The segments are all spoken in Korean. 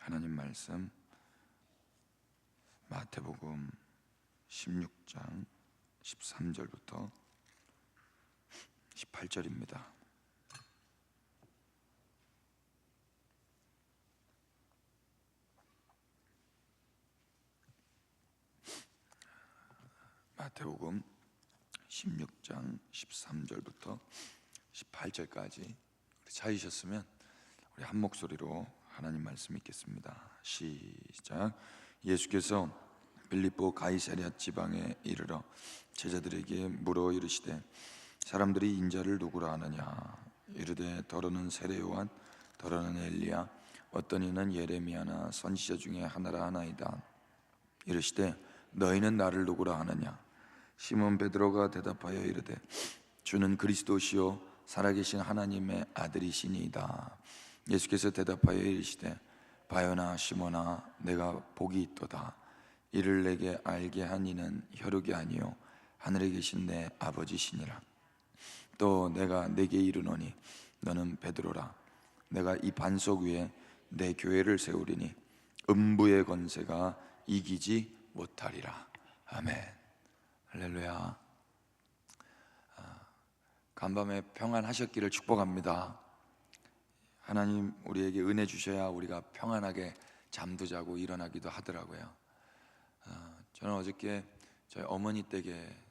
하나님 말씀 마태복음 16장 13절부터 18절입니다. 마태복음 16장 13절부터 18절까지 찾으셨으면 우리 한 목소리로 하나님 말씀 읽겠습니다. 시작. 예수께서 빌립보 가이사랴 지방에 이르러 제자들에게 물어 이르시되 사람들이 인자를 누구라 하느냐? 이르되 더러는 세례 요한, 더러는 엘리야, 어떤 이는 예레미야나 선지자 중에 하나라 하나이다. 이르시되 너희는 나를 누구라 하느냐? 시몬 베드로가 대답하여 이르되 주는 그리스도시요 살아계신 하나님의 아들이시니이다. 예수께서 대답하여 이르시되 바요나 시몬아, 내가 복이 있도다. 이를 내게 알게 한 이는 혈육이 아니요 하늘에 계신 내 아버지시니라. 또 내가 네게 이르노니 너는 베드로라. 내가 이 반석 위에 내 교회를 세우리니 음부의 권세가 이기지 못하리라. 아멘. 할렐루야. 간밤에 평안하셨기를 축복합니다. 하나님 우리에게 은혜 주셔야 우리가 평안하게 잠도 자고 일어나기도 하더라고요. 저는 어저께 저희 어머니 댁에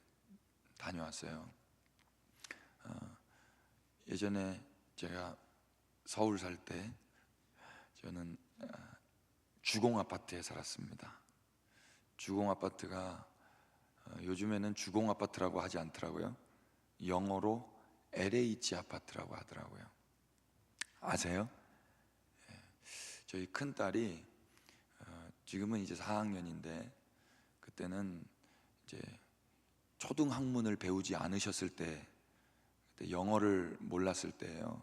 다녀왔어요. 예전에 제가 서울 살 때 저는 주공 아파트에 살았습니다. 주공 아파트가 요즘에는 주공 아파트라고 하지 않더라고요. 영어로 LH 아파트라고 하더라고요. 아세요? 저희 큰 딸이 지금은 이제 4학년인데 그때는 이제 초등학문을 배우지 않으셨을 때, 그때 영어를 몰랐을 때예요.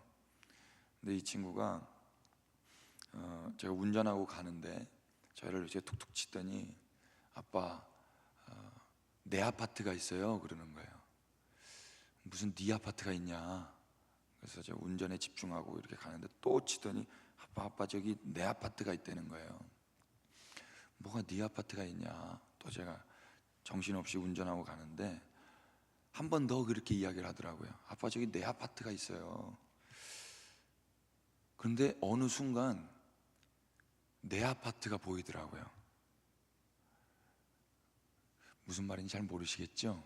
근데 이 친구가 제가 운전하고 가는데 저를 이제 툭툭 치더니 아빠, 내 아파트가 있어요 그러는 거예요. 무슨 네 아파트가 있냐? 그래서 제가 운전에 집중하고 이렇게 가는데 또 치더니 아빠 저기 내 아파트가 있다는 거예요. 뭐가 네 아파트가 있냐? 또 제가 정신없이 운전하고 가는데 한 번 더 그렇게 이야기를 하더라고요. 아빠 저기 내 아파트가 있어요. 그런데 어느 순간 내 아파트가 보이더라고요. 무슨 말인지 잘 모르시겠죠?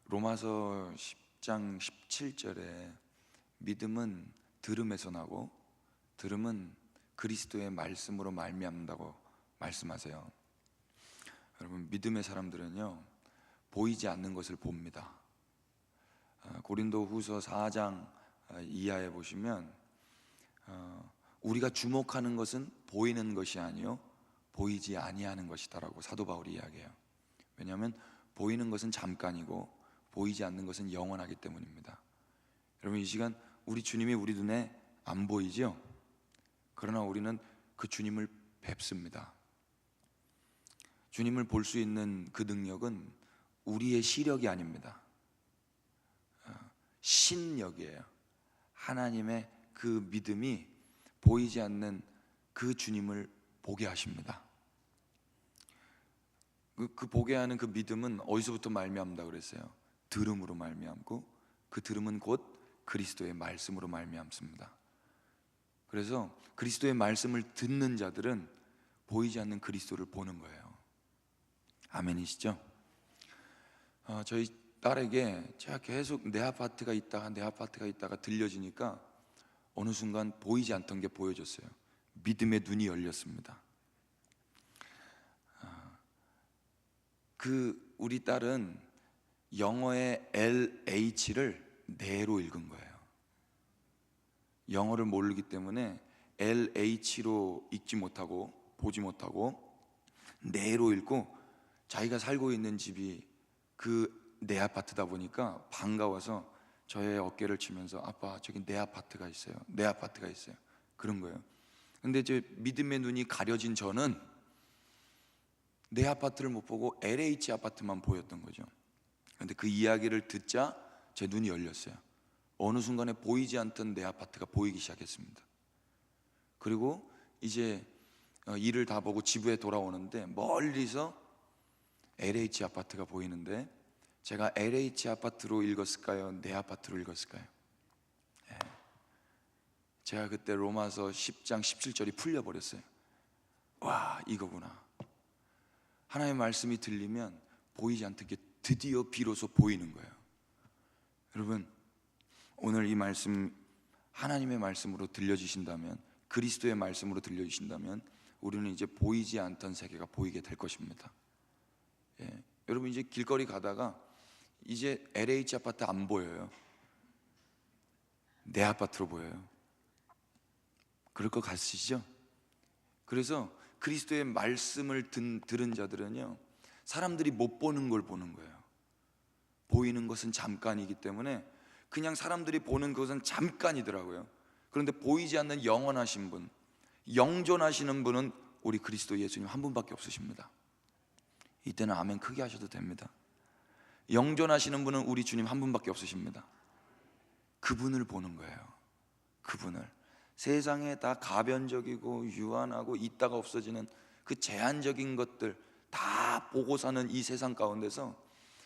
로마서 10장 17절에 믿음은 들음에서 나고 들음은 그리스도의 말씀으로 말미암는다고 말씀하세요. 여러분, 믿음의 사람들은요 보이지 않는 것을 봅니다. 고린도 후서 4장 이하에 보시면 우리가 주목하는 것은 보이는 것이 아니요 보이지 아니하는 것이다라고 사도 바울이 이야기해요. 왜냐하면 보이는 것은 잠깐이고 보이지 않는 것은 영원하기 때문입니다. 여러분, 이 시간 우리 주님이 우리 눈에 안 보이죠? 그러나 우리는 그 주님을 뵙습니다. 주님을 볼 수 있는 그 능력은 우리의 시력이 아닙니다. 신력이에요. 하나님의 그 믿음이 보이지 않는 그 주님을 보게 하십니다. 그 보게 하는 그 믿음은 어디서부터 말미암다 그랬어요? 들음으로 말미암고 그 들음은 곧 그리스도의 말씀으로 말미암습니다. 그래서 그리스도의 말씀을 듣는 자들은 보이지 않는 그리스도를 보는 거예요. 아멘이시죠? 저희 딸에게 제가 계속 내 아파트가 있다가 들려지니까 어느 순간 보이지 않던 게 보여졌어요. 믿음의 눈이 열렸습니다. 우리 딸은 영어의 LH를 네로 읽은 거예요. 영어를 모르기 때문에 LH로 읽지 못하고 보지 못하고 네로 읽고 자기가 살고 있는 집이 그 내 아파트다 보니까 반가워서 저의 어깨를 치면서 아빠 저기 내 아파트가 있어요. 내 아파트가 있어요. 그런 거예요. 근데 이제 믿음의 눈이 가려진 저는 내 아파트를 못 보고 LH 아파트만 보였던 거죠. 그런데 그 이야기를 듣자 제 눈이 열렸어요. 어느 순간에 보이지 않던 내 아파트가 보이기 시작했습니다. 그리고 이제 일을 다 보고 지부에 돌아오는데 멀리서 LH 아파트가 보이는데, 제가 LH 아파트로 읽었을까요? 내 아파트로 읽었을까요? 예. 제가 그때 로마서 10장 17절이 풀려버렸어요. 와, 이거구나. 하나님의 말씀이 들리면 보이지 않던 게 드디어 비로소 보이는 거예요. 여러분, 오늘 이 말씀 하나님의 말씀으로 들려주신다면, 그리스도의 말씀으로 들려주신다면 우리는 이제 보이지 않던 세계가 보이게 될 것입니다. 예. 여러분, 이제 길거리 가다가 이제 LH 아파트 안 보여요. 내 아파트로 보여요. 그럴 것 같으시죠? 그래서 그리스도의 말씀을 들은 자들은요, 사람들이 못 보는 걸 보는 거예요. 보이는 것은 잠깐이기 때문에 그냥 사람들이 보는 것은 잠깐이더라고요. 그런데 보이지 않는 영원하신 분, 영존하시는 분은 우리 그리스도 예수님 한 분밖에 없으십니다. 이때는 아멘 크게 하셔도 됩니다. 영존하시는 분은 우리 주님 한 분밖에 없으십니다. 그분을 보는 거예요. 그분을. 세상에 다 가변적이고 유한하고 있다가 없어지는 그 제한적인 것들 다 보고 사는 이 세상 가운데서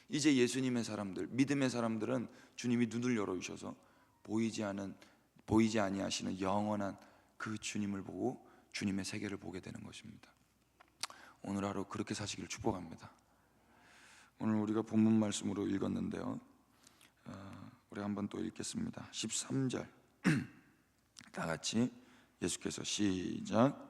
이제 예수님의 사람들, 믿음의 사람들은 주님이 눈을 열어주셔서 보이지 아니하시는 영원한 그 주님을 보고 주님의 세계를 보게 되는 것입니다. 오늘 하루 그렇게 사시기를 축복합니다. 오늘 우리가 본문 말씀으로 읽었는데요, 우리 한번 또 읽겠습니다. 13절 다 같이 예수께서 시작.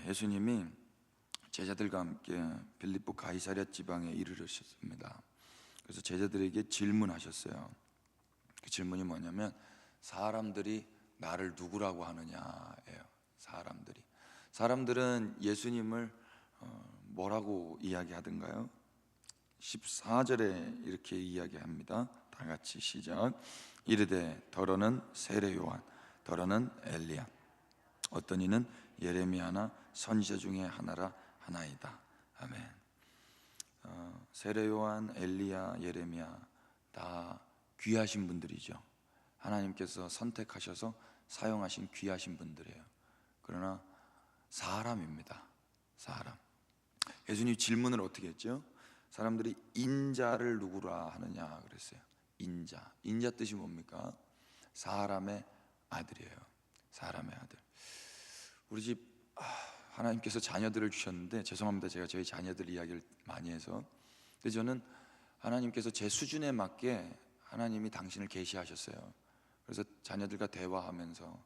예수님이 제자들과 함께 빌립보 가이사랴 지방에 이르르셨습니다. 그래서 제자들에게 질문하셨어요. 그 질문이 뭐냐면, 사람들이 나를 누구라고 하느냐예요. 사람들은 예수님을 뭐라고 이야기하던가요? 14절에 이렇게 이야기합니다. 다 같이 시작. 이르되 더러는 세례 요한, 더러는 엘리야, 어떤 이는 예레미야나 선지자 중에 하나이다. 아멘. 세례 요한, 엘리야, 예레미야 다 귀하신 분들이죠. 하나님께서 선택하셔서 사용하신 귀하신 분들이에요. 그러나 사람입니다. 사람. 예수님 질문을 어떻게 했죠? 사람들이 인자를 누구라 하느냐 그랬어요. 인자 뜻이 뭡니까? 사람의 아들이에요. 사람의 아들. 우리 집 하나님께서 자녀들을 주셨는데, 죄송합니다, 제가 저희 자녀들 이야기를 많이 해서. 근데 저는 하나님께서 제 수준에 맞게 하나님이 당신을 계시하셨어요. 그래서 자녀들과 대화하면서,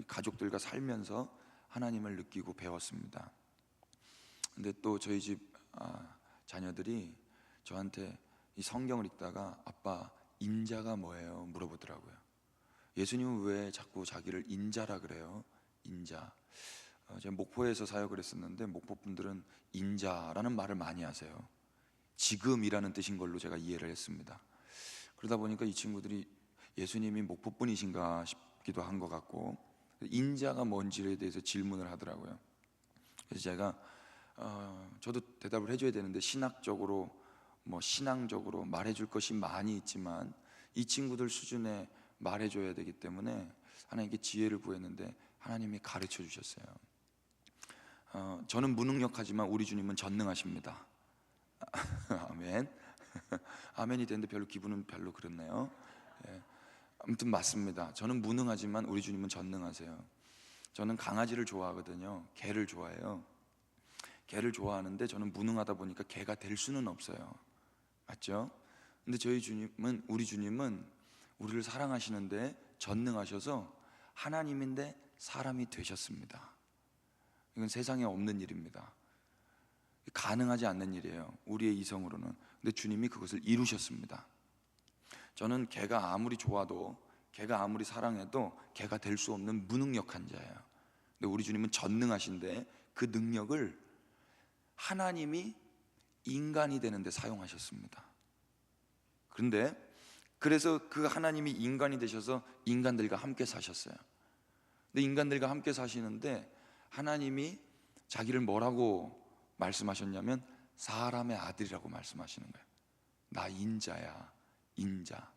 가족들과 살면서 하나님을 느끼고 배웠습니다. 근데 또 저희 집 자녀들이 저한테 이 성경을 읽다가 아빠, 인자가 뭐예요? 물어보더라고요. 예수님은 왜 자꾸 자기를 인자라 그래요? 인자. 제가 목포에서 사역을 했었는데 목포 분들은 인자라는 말을 많이 하세요. 지금이라는 뜻인 걸로 제가 이해를 했습니다. 그러다 보니까 이 친구들이 예수님이 목포 분이신가 싶기도 한 것 같고, 인자가 뭔지에 대해서 질문을 하더라고요. 그래서 제가 저도 대답을 해줘야 되는데, 신학적으로 신앙적으로 말해줄 것이 많이 있지만 이 친구들 수준에 말해줘야 되기 때문에 하나님께 지혜를 구했는데 하나님이 가르쳐 주셨어요. 저는 무능력하지만 우리 주님은 전능하십니다. 아멘. 아멘이 되는데 별로 기분은 별로 그렇네요. 아무튼 맞습니다. 저는 무능하지만 우리 주님은 전능하세요. 저는 강아지를 좋아하거든요. 개를 좋아해요. 개를 좋아하는데 저는 무능하다 보니까 개가 될 수는 없어요. 맞죠? 근데 우리 주님은 우리를 사랑하시는데 전능하셔서 하나님인데 사람이 되셨습니다. 이건 세상에 없는 일입니다. 가능하지 않는 일이에요, 우리의 이성으로는. 근데 주님이 그것을 이루셨습니다. 저는 개가 아무리 좋아도, 개가 아무리 사랑해도 개가 될 수 없는 무능력한 자예요. 근데 우리 주님은 전능하신데 그 능력을 하나님이 인간이 되는데 사용하셨습니다. 그래서 그 하나님이 인간이 되셔서 인간들과 함께 사셨어요. 근데 인간들과 함께 사시는데 하나님이 자기를 뭐라고 말씀하셨냐면 사람의 아들이라고 말씀하시는 거예요. 나 인자야, 인자.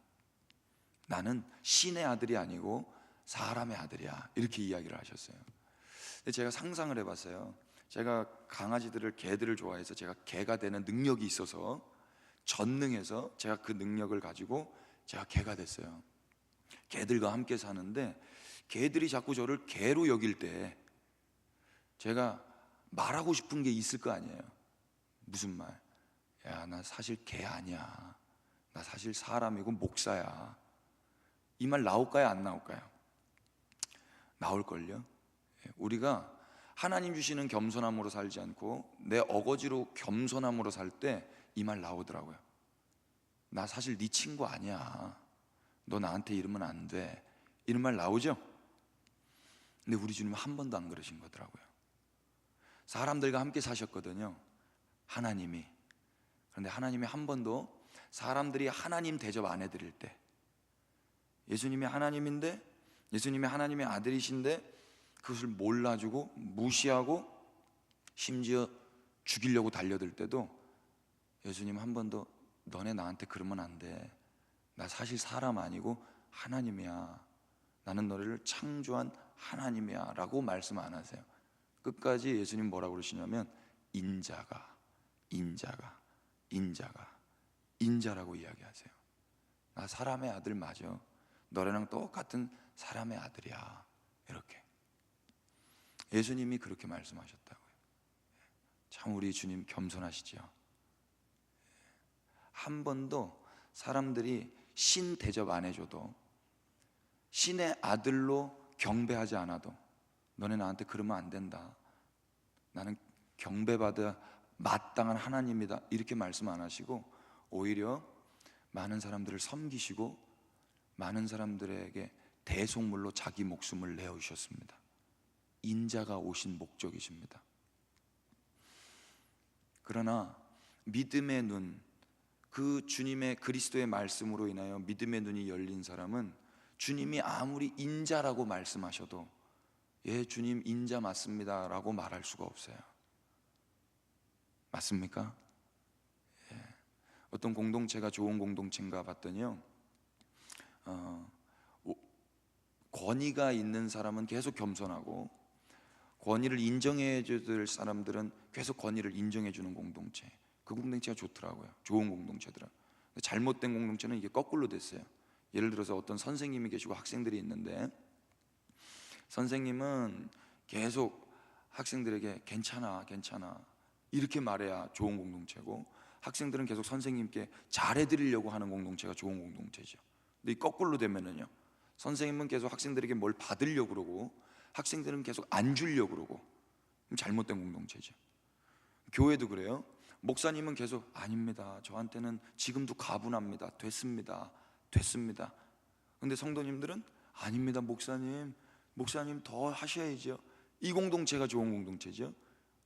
나는 신의 아들이 아니고 사람의 아들이야. 이렇게 이야기를 하셨어요. 근데 제가 상상을 해봤어요. 제가 강아지들을, 개들을 좋아해서 제가 개가 되는 능력이 있어서, 전능해서 제가 그 능력을 가지고 제가 개가 됐어요. 개들과 함께 사는데 개들이 자꾸 저를 개로 여길 때 제가 말하고 싶은 게 있을 거 아니에요. 무슨 말? 야, 나 사실 개 아니야. 나 사실 사람이고 목사야. 이 말 나올까요? 안 나올까요? 나올걸요? 우리가 하나님 주시는 겸손함으로 살지 않고 내 어거지로 겸손함으로 살 때 이 말 나오더라고요. 나 사실 네 친구 아니야. 너 나한테 이러면 안 돼. 이런 말 나오죠? 근데 우리 주님은 한 번도 안 그러신 거더라고요. 사람들과 함께 사셨거든요, 하나님이. 그런데 하나님이 한 번도 사람들이 하나님 대접 안 해드릴 때, 예수님이 하나님인데, 예수님이 하나님의 아들이신데 그것을 몰라주고 무시하고 심지어 죽이려고 달려들 때도 예수님 한 번도 너네 나한테 그러면 안 돼. 나 사실 사람 아니고 하나님이야. 나는 너를 창조한 하나님이야 라고 말씀 안 하세요. 끝까지 예수님 뭐라고 그러시냐면 인자가, 인자가, 인자가, 인자라고 이야기하세요. 나 사람의 아들 맞아. 너랑 똑같은 사람의 아들이야. 이렇게 예수님이 그렇게 말씀하셨다고요. 참 우리 주님 겸손하시죠. 한 번도 사람들이 신 대접 안 해줘도, 신의 아들로 경배하지 않아도 너네 나한테 그러면 안 된다. 나는 경배받아 마땅한 하나님이다. 이렇게 말씀 안 하시고 오히려 많은 사람들을 섬기시고 많은 사람들에게 대속물로 자기 목숨을 내어주셨습니다. 인자가 오신 목적이십니다. 그러나 믿음의 눈, 그 주님의 그리스도의 말씀으로 인하여 믿음의 눈이 열린 사람은 주님이 아무리 인자라고 말씀하셔도 예, 주님 인자 맞습니다 라고 말할 수가 없어요. 맞습니까? 예. 어떤 공동체가 좋은 공동체인가 봤더니요, 권위가 있는 사람은 계속 겸손하고 권위를 인정해 줄 사람들은 계속 권위를 인정해 주는 공동체, 그 공동체가 좋더라고요. 좋은 공동체더라. 잘못된 공동체는 이게 거꾸로 됐어요. 예를 들어서 어떤 선생님이 계시고 학생들이 있는데, 선생님은 계속 학생들에게 괜찮아, 괜찮아 이렇게 말해야 좋은 공동체고, 학생들은 계속 선생님께 잘해드리려고 하는 공동체가 좋은 공동체죠. 근데 이 거꾸로 되면은요, 선생님은 계속 학생들에게 뭘 받으려고 그러고 학생들은 계속 안 주려고 그러고, 잘못된 공동체죠. 교회도 그래요. 목사님은 계속 아닙니다, 저한테는 지금도 가분합니다, 됐습니다, 됐습니다. 근데 성도님들은 아닙니다, 목사님, 목사님 더 하셔야죠. 이 공동체가 좋은 공동체죠.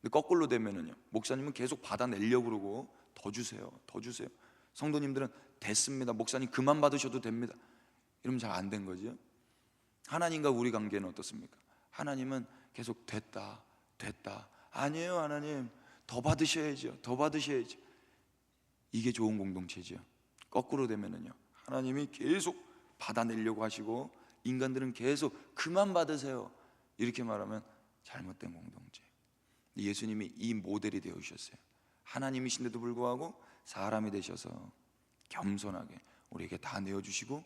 근데 거꾸로 되면은요, 목사님은 계속 받아내려고 그러고 더 주세요, 더 주세요. 성도님들은 됐습니다, 목사님 그만 받으셔도 됩니다. 이러면 잘 안 된 거죠. 하나님과 우리 관계는 어떻습니까? 하나님은 계속 됐다, 됐다. 아니에요, 하나님 더 받으셔야죠, 더 받으셔야죠. 이게 좋은 공동체죠. 거꾸로 되면은요, 하나님이 계속 받아내려고 하시고 인간들은 계속 그만 받으세요 이렇게 말하면 잘못된 공동체. 예수님이 이 모델이 되어주셨어요. 하나님이신데도 불구하고 사람이 되셔서 겸손하게 우리에게 다 내어주시고,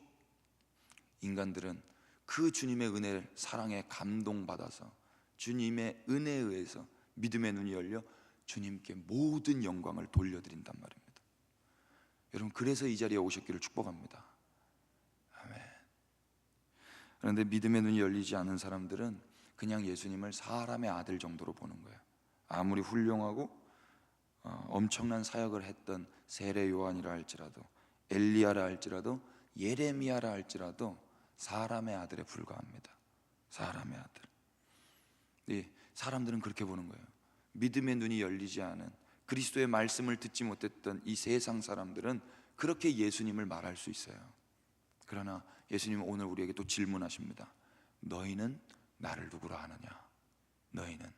인간들은 그 주님의 은혜를, 사랑에 감동받아서 주님의 은혜에 의해서 믿음의 눈이 열려 주님께 모든 영광을 돌려드린단 말입니다. 여러분, 그래서 이 자리에 오셨기를 축복합니다. 아멘. 그런데 믿음의 눈이 열리지 않은 사람들은 그냥 예수님을 사람의 아들 정도로 보는 거예요. 아무리 훌륭하고 엄청난 사역을 했던 세례 요한이라 할지라도, 엘리야라 할지라도, 예레미야라 할지라도 사람의 아들에 불과합니다. 사람의 아들. 이 사람들은 그렇게 보는 거예요. 믿음의 눈이 열리지 않은, 그리스도의 말씀을 듣지 못했던 이 세상 사람들은 그렇게 예수님을 말할 수 있어요. 그러나 예수님은 오늘 우리에게 또 질문하십니다. 너희는 나를 누구라 하느냐? 너희는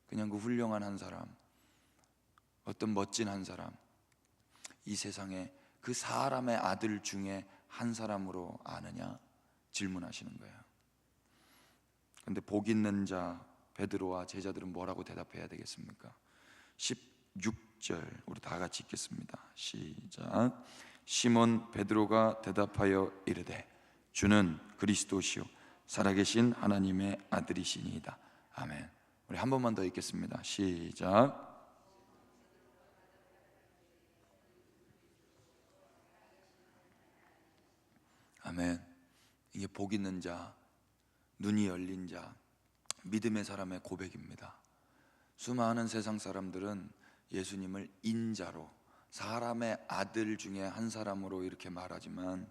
그냥 그 훌륭한 한 사람, 어떤 멋진 한 사람, 이 세상에 그 사람의 아들 중에 한 사람으로 아느냐 질문하시는 거예요. 그런데 복 있는 자 베드로와 제자들은 뭐라고 대답해야 되겠습니까? 16절 우리 다 같이 읽겠습니다. 시작. 시몬 베드로가 대답하여 이르되 주는 그리스도시요 살아계신 하나님의 아들이시니이다. 아멘. 우리 한 번만 더 읽겠습니다. 시작. 아멘. 이게 복 있는 자, 눈이 열린 자, 믿음의 사람의 고백입니다. 수많은 세상 사람들은 예수님을 인자로, 사람의 아들 중에 한 사람으로 이렇게 말하지만,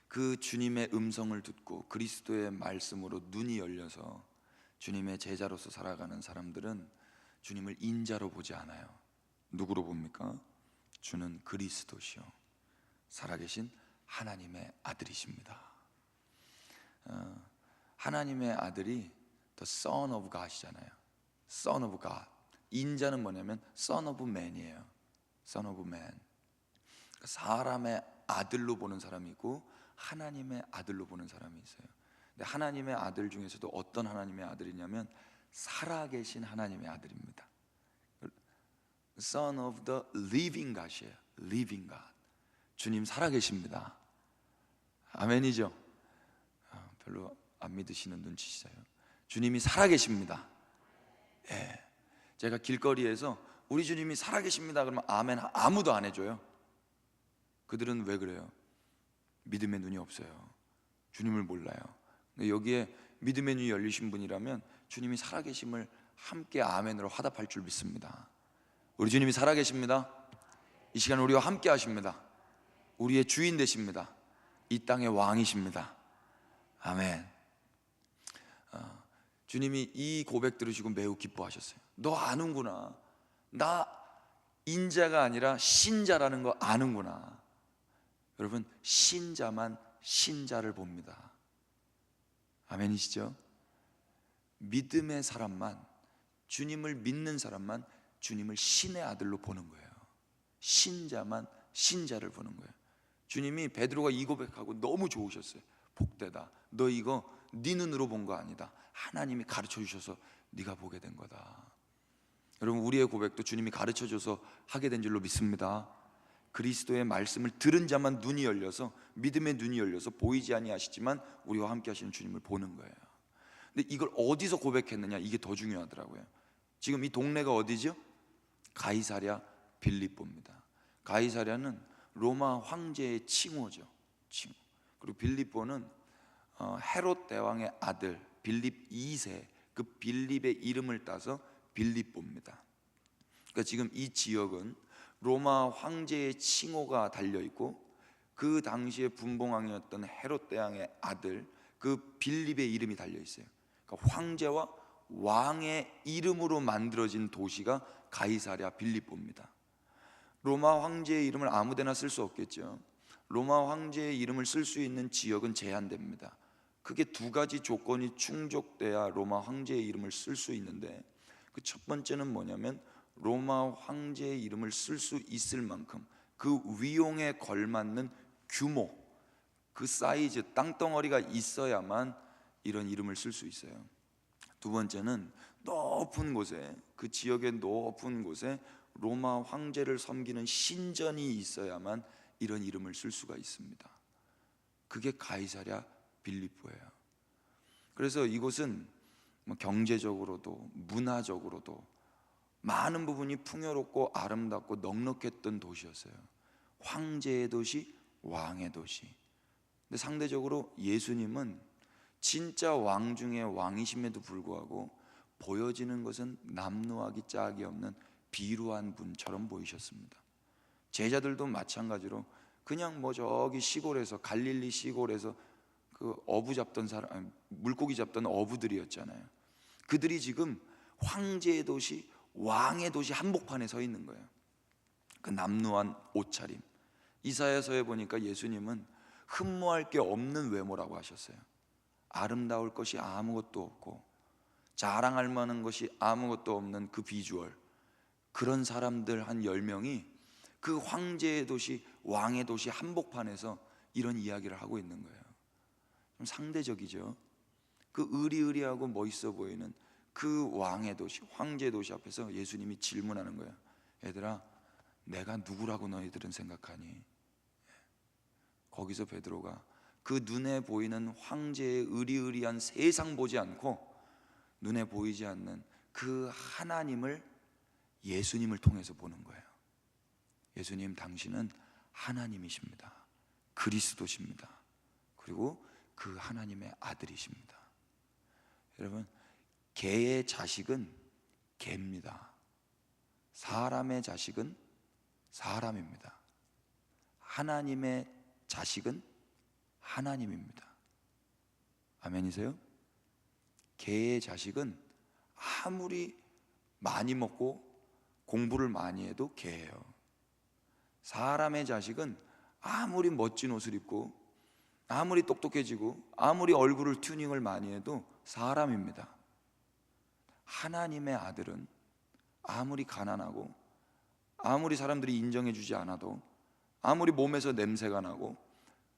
그 주님의 음성을 듣고 그리스도의 말씀으로 눈이 열려서 주님의 제자로서 살아가는 사람들은 주님을 인자로 보지 않아요. 누구로 봅니까? 주는 그리스도시요 살아계신 하나님의 아들이십니다. 하나님의 아들이 The Son of God이잖아요. Son of God. 인자는 뭐냐면 Son of Man이에요. Son of Man. 사람의 아들로 보는 사람이 있고 하나님의 아들로 보는 사람이 있어요. 근데 하나님의 아들 중에서도 어떤 하나님의 아들이냐면 살아계신 하나님의 아들입니다. Son of the Living God이에요. Living God. 주님 살아계십니다. 아멘이죠? 별로 안 믿으시는 눈치시죠? 주님이 살아계십니다. 예. 제가 길거리에서 우리 주님이 살아계십니다 그러면 아멘 아무도 안 해줘요. 그들은 왜 그래요? 믿음의 눈이 없어요. 주님을 몰라요. 여기에 믿음의 눈이 열리신 분이라면 주님이 살아계심을 함께 아멘으로 화답할 줄 믿습니다. 우리 주님이 살아계십니다. 이 시간 우리와 함께 하십니다. 우리의 주인 되십니다. 이 땅의 왕이십니다. 아멘. 주님이 이 고백 들으시고 매우 기뻐하셨어요. 너 아는구나. 나 인자가 아니라 신자라는 거 아는구나. 여러분, 신자만 신자를 봅니다. 아멘이시죠? 믿음의 사람만, 주님을 믿는 사람만 주님을 신의 아들로 보는 거예요. 신자만 신자를 보는 거예요. 주님이 베드로가 이 고백하고 너무 좋으셨어요. 복되다. 너 이거 네 눈으로 본 거 아니다. 하나님이 가르쳐 주셔서 네가 보게 된 거다. 여러분, 우리의 고백도 주님이 가르쳐 줘서 하게 된 줄로 믿습니다. 그리스도의 말씀을 들은 자만 눈이 열려서, 믿음의 눈이 열려서 보이지 아니하시지만 우리와 함께 하시는 주님을 보는 거예요. 근데 이걸 어디서 고백했느냐, 이게 더 중요하더라고요. 지금 이 동네가 어디죠? 가이사랴 빌립보입니다. 가이사랴는 로마 황제의 칭호죠. 칭호. 그리고 빌립보는 헤롯 대왕의 아들 빌립 2세, 그 빌립의 이름을 따서 빌립보입니다. 그러니까 지금 이 지역은 로마 황제의 칭호가 달려있고, 그 당시에 분봉왕이었던 헤롯 대왕의 아들 그 빌립의 이름이 달려있어요. 그러니까 황제와 왕의 이름으로 만들어진 도시가 가이사랴 빌립보입니다. 로마 황제의 이름을 아무데나 쓸 수 없겠죠. 로마 황제의 이름을 쓸 수 있는 지역은 제한됩니다. 크게 두 가지 조건이 충족돼야 로마 황제의 이름을 쓸 수 있는데, 그 첫 번째는 뭐냐면 로마 황제의 이름을 쓸 수 있을 만큼 그 위용에 걸맞는 규모, 그 사이즈, 땅덩어리가 있어야만 이런 이름을 쓸 수 있어요. 두 번째는 높은 곳에, 그 지역의 높은 곳에 로마 황제를 섬기는 신전이 있어야만 이런 이름을 쓸 수가 있습니다. 그게 가이사랴 빌립보예요. 그래서 이곳은 경제적으로도 문화적으로도 많은 부분이 풍요롭고 아름답고 넉넉했던 도시였어요. 황제의 도시, 왕의 도시. 근데 상대적으로 예수님은 진짜 왕 중에 왕이심에도 불구하고 보여지는 것은 남루하기 짝이 없는 비루한 분처럼 보이셨습니다. 제자들도 마찬가지로 그냥 저기 시골에서, 갈릴리 시골에서 그 어부 잡던 사람, 물고기 잡던 어부들이었잖아요. 그들이 지금 황제의 도시, 왕의 도시 한복판에 서 있는 거예요. 그 남루한 옷차림. 이사야서에 보니까 예수님은 흠모할 게 없는 외모라고 하셨어요. 아름다울 것이 아무것도 없고 자랑할 만한 것이 아무것도 없는 그 비주얼. 그런 사람들 한 10명이 그 황제의 도시, 왕의 도시 한복판에서 이런 이야기를 하고 있는 거예요. 좀 상대적이죠. 그 의리의리하고 멋있어 보이는 그 왕의 도시, 황제의 도시 앞에서 예수님이 질문하는 거예요. 얘들아, 내가 누구라고 너희들은 생각하니? 거기서 베드로가 그 눈에 보이는 황제의 의리의리한 세상 보지 않고 눈에 보이지 않는 그 하나님을, 예수님을 통해서 보는 거예요. 예수님, 당신은 하나님이십니다. 그리스도십니다. 그리고 그 하나님의 아들이십니다. 여러분, 개의 자식은 개입니다. 사람의 자식은 사람입니다. 하나님의 자식은 하나님입니다. 아멘이세요? 개의 자식은 아무리 많이 먹고 공부를 많이 해도 개예요. 사람의 자식은 아무리 멋진 옷을 입고 아무리 똑똑해지고 아무리 얼굴을 튜닝을 많이 해도 사람입니다. 하나님의 아들은 아무리 가난하고 아무리 사람들이 인정해 주지 않아도 아무리 몸에서 냄새가 나고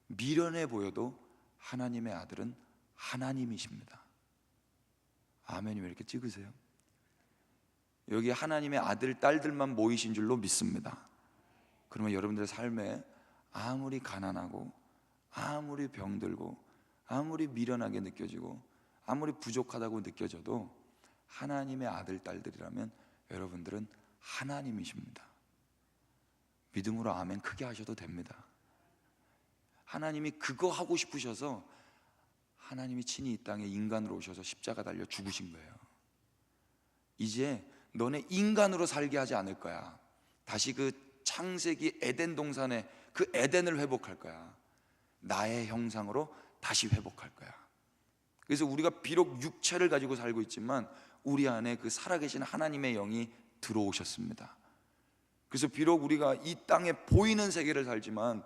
미련해 보여도 하나님의 아들은 하나님이십니다. 아멘이 왜 이렇게 찍으세요? 여기 하나님의 아들, 딸들만 모이신 줄로 믿습니다. 그러면 여러분들의 삶에 아무리 가난하고 아무리 병들고 아무리 미련하게 느껴지고 아무리 부족하다고 느껴져도 하나님의 아들, 딸들이라면 여러분들은 하나님이십니다. 믿음으로 아멘 크게 하셔도 됩니다. 하나님이 그거 하고 싶으셔서 하나님이 친히 이 땅에 인간으로 오셔서 십자가 달려 죽으신 거예요. 이제 너네 인간으로 살게 하지 않을 거야. 다시 그 창세기 에덴 동산에 그 에덴을 회복할 거야. 나의 형상으로 다시 회복할 거야. 그래서 우리가 비록 육체를 가지고 살고 있지만 우리 안에 그 살아계신 하나님의 영이 들어오셨습니다. 그래서 비록 우리가 이 땅에 보이는 세계를 살지만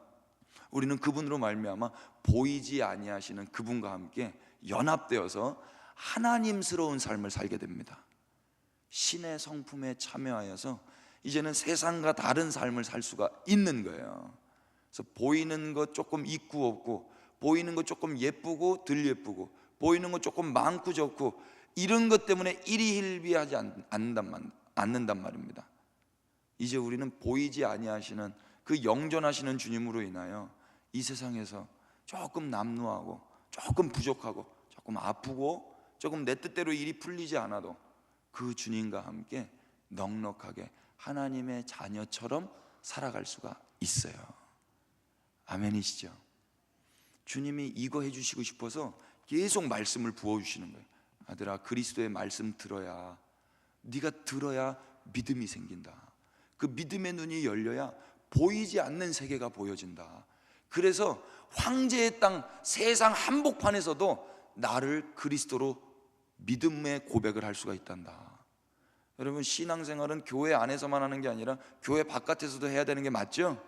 우리는 그분으로 말미암아 보이지 아니하시는 그분과 함께 연합되어서 하나님스러운 삶을 살게 됩니다. 신의 성품에 참여하여서 이제는 세상과 다른 삶을 살 수가 있는 거예요. 그래서 보이는 것 조금 있고 없고, 보이는 것 조금 예쁘고 덜 예쁘고, 보이는 것 조금 많고 적고, 이런 것 때문에 일희일비하지 않는단 말입니다. 이제 우리는 보이지 아니하시는 그 영존하시는 주님으로 인하여 이 세상에서 조금 남루하고 조금 부족하고 조금 아프고 조금 내 뜻대로 일이 풀리지 않아도 그 주님과 함께 넉넉하게 하나님의 자녀처럼 살아갈 수가 있어요. 아멘이시죠? 주님이 이거 해주시고 싶어서 계속 말씀을 부어주시는 거예요. 아들아, 그리스도의 말씀 들어야, 네가 들어야 믿음이 생긴다. 그 믿음의 눈이 열려야 보이지 않는 세계가 보여진다. 그래서 황제의 땅 세상 한복판에서도 나를 그리스도로 믿음의 고백을 할 수가 있단다. 여러분, 신앙생활은 교회 안에서만 하는 게 아니라 교회 바깥에서도 해야 되는 게 맞죠?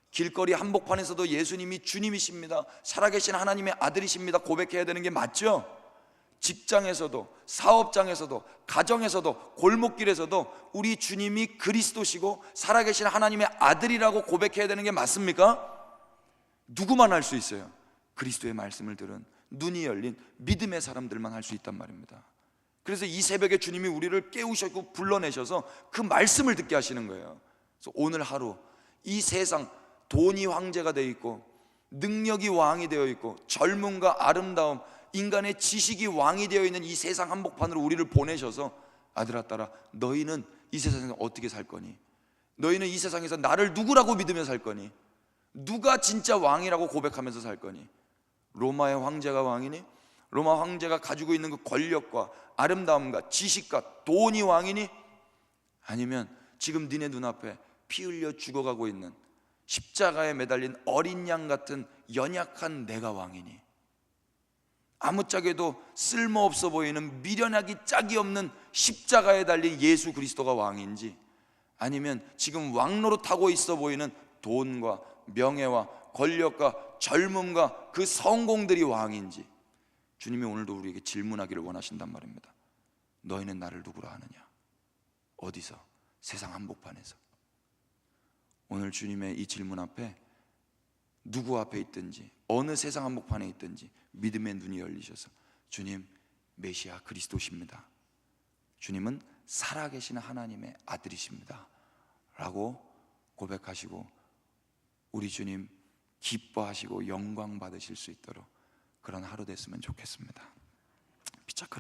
길거리 한복판에서도 예수님이 주님이십니다, 살아계신 하나님의 아들이십니다 고백해야 되는 게 맞죠? 직장에서도, 사업장에서도, 가정에서도, 골목길에서도 우리 주님이 그리스도시고 살아계신 하나님의 아들이라고 고백해야 되는 게 맞습니까? 누구만 할 수 있어요? 그리스도의 말씀을 들은 눈이 열린 믿음의 사람들만 할 수 있단 말입니다. 그래서 이 새벽에 주님이 우리를 깨우셨고 불러내셔서 그 말씀을 듣게 하시는 거예요. 그래서 오늘 하루 이 세상, 돈이 황제가 되어 있고 능력이 왕이 되어 있고 젊음과 아름다움, 인간의 지식이 왕이 되어 있는 이 세상 한복판으로 우리를 보내셔서 아들아, 딸아, 너희는 이 세상에서 어떻게 살 거니? 너희는 이 세상에서 나를 누구라고 믿으며 살 거니? 누가 진짜 왕이라고 고백하면서 살 거니? 로마의 황제가 왕이니? 로마 황제가 가지고 있는 그 권력과 아름다움과 지식과 돈이 왕이니? 아니면 지금 니네 눈앞에 피 흘려 죽어가고 있는 십자가에 매달린 어린 양 같은 연약한 내가 왕이니? 아무짝에도 쓸모없어 보이는 미련하기 짝이 없는 십자가에 달린 예수 그리스도가 왕인지, 아니면 지금 왕노릇하고 있어 보이는 돈과 명예와 권력과 젊음과 그 성공들이 왕인지, 주님이 오늘도 우리에게 질문하기를 원하신단 말입니다. 너희는 나를 누구라 하느냐? 어디서? 세상 한복판에서. 오늘 주님의 이 질문 앞에 누구 앞에 있든지 어느 세상 한복판에 있든지 믿음의 눈이 열리셔서 주님, 메시아 그리스도십니다, 주님은 살아계신 하나님의 아들이십니다 라고 고백하시고 우리 주님 기뻐하시고 영광 받으실 수 있도록 그런 하루 됐으면 좋겠습니다. 피차 그렇게